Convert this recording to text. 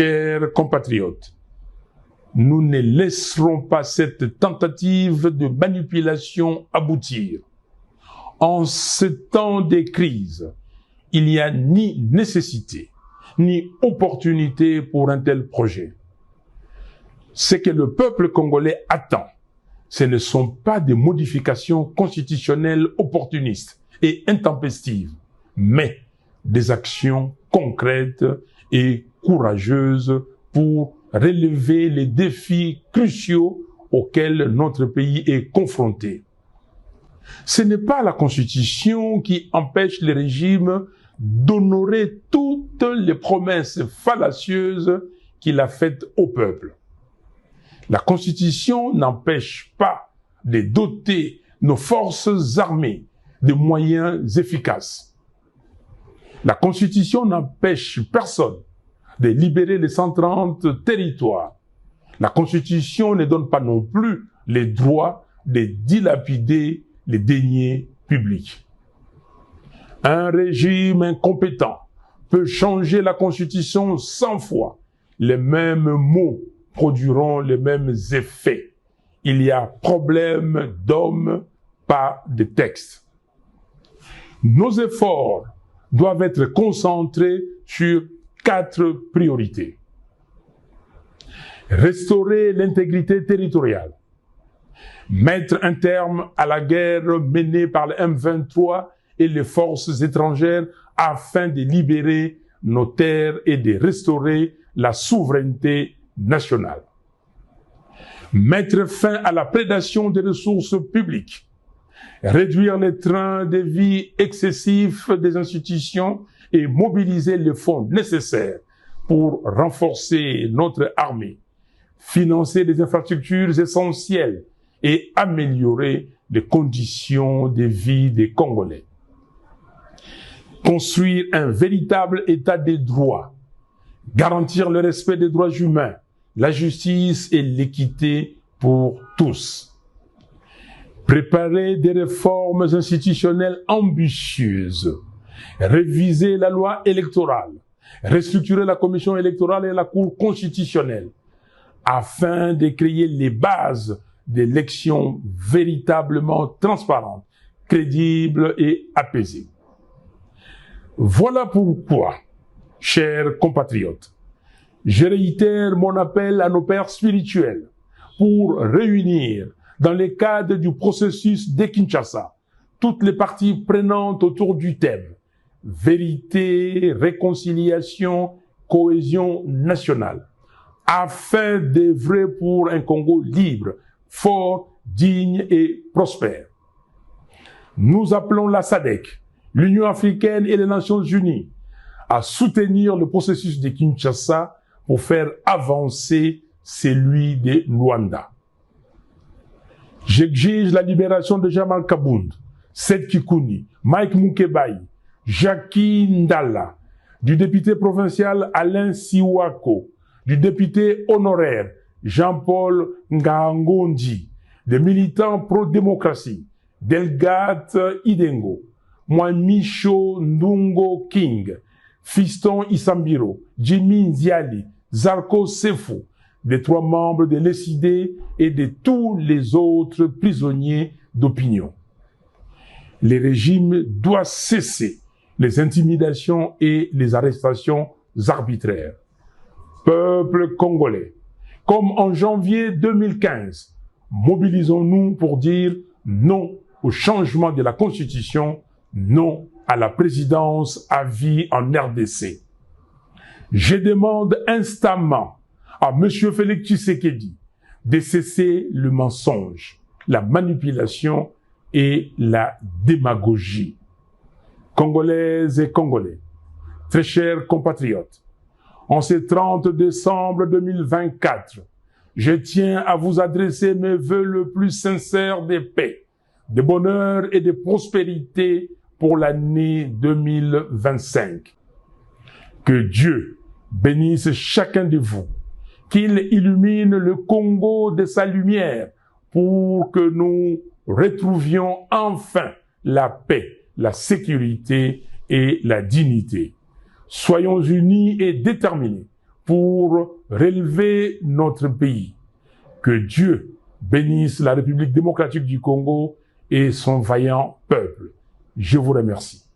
Chers compatriotes, nous ne laisserons pas cette tentative de manipulation aboutir. En ce temps de crise, il n'y a ni nécessité, ni opportunité pour un tel projet. Ce que le peuple congolais attend, ce ne sont pas des modifications constitutionnelles opportunistes et intempestives, mais des actions concrètes et courageuses pour relever les défis cruciaux auxquels notre pays est confronté. Ce n'est pas la Constitution qui empêche le régime d'honorer toutes les promesses fallacieuses qu'il a faites au peuple. La Constitution n'empêche pas de doter nos forces armées de moyens efficaces. La Constitution n'empêche personne de libérer les 130 territoires. La Constitution ne donne pas non plus les droits de dilapider les deniers publics. Un régime incompétent peut changer la Constitution 100 fois. Les mêmes mots produiront les mêmes effets. Il y a problème d'hommes, pas de texte. Nos efforts doivent être concentrés sur 4 priorités. Restaurer l'intégrité territoriale. Mettre un terme à la guerre menée par le M23 et les forces étrangères afin de libérer nos terres et de restaurer la souveraineté nationale. Mettre fin à la prédation des ressources publiques. Réduire les trains de vie excessifs des institutions et mobiliser les fonds nécessaires pour renforcer notre armée, financer des infrastructures essentielles et améliorer les conditions de vie des Congolais. Construire un véritable état de droit, garantir le respect des droits humains, la justice et l'équité pour tous. Préparer des réformes institutionnelles ambitieuses, réviser la loi électorale, restructurer la commission électorale et la Cour constitutionnelle, afin de créer les bases d'élections véritablement transparentes, crédibles et apaisées. Voilà pourquoi, chers compatriotes, je réitère mon appel à nos pères spirituels pour réunir, dans le cadre du processus de Kinshasa, toutes les parties prenantes autour du thème « Vérité, réconciliation, cohésion nationale » afin d'œuvrer pour un Congo libre, fort, digne et prospère. Nous appelons la SADC, l'Union africaine et les Nations unies à soutenir le processus de Kinshasa pour faire avancer celui de Luanda. J'exige la libération de Jamal Kabound, Seth Kikouni, Mike Mukebai, Jackie Ndala, du député provincial Alain Siwako, du député honoraire Jean-Paul Ngangondi, des militants pro-démocratie, Delgate Idengo, Mwamicho Ndungo King, Fiston Isambiro, Jimmy Nziali, Zarko Sefo, des 3 membres de l'ESID et de tous les autres prisonniers d'opinion. Le régime doit cesser les intimidations et les arrestations arbitraires. Peuple congolais, comme en janvier 2015, mobilisons-nous pour dire non au changement de la Constitution, non à la présidence à vie en RDC. Je demande instamment à M. Félix Tshisekedi de cesser le mensonge, la manipulation et la démagogie. Congolaises et Congolais, très chers compatriotes, en ce 30 décembre 2024, je tiens à vous adresser mes vœux le plus sincères de paix, de bonheur et de prospérité pour l'année 2025. Que Dieu bénisse chacun de vous, qu'il illumine le Congo de sa lumière pour que nous retrouvions enfin la paix, la sécurité et la dignité. Soyons unis et déterminés pour relever notre pays. Que Dieu bénisse la République démocratique du Congo et son vaillant peuple. Je vous remercie.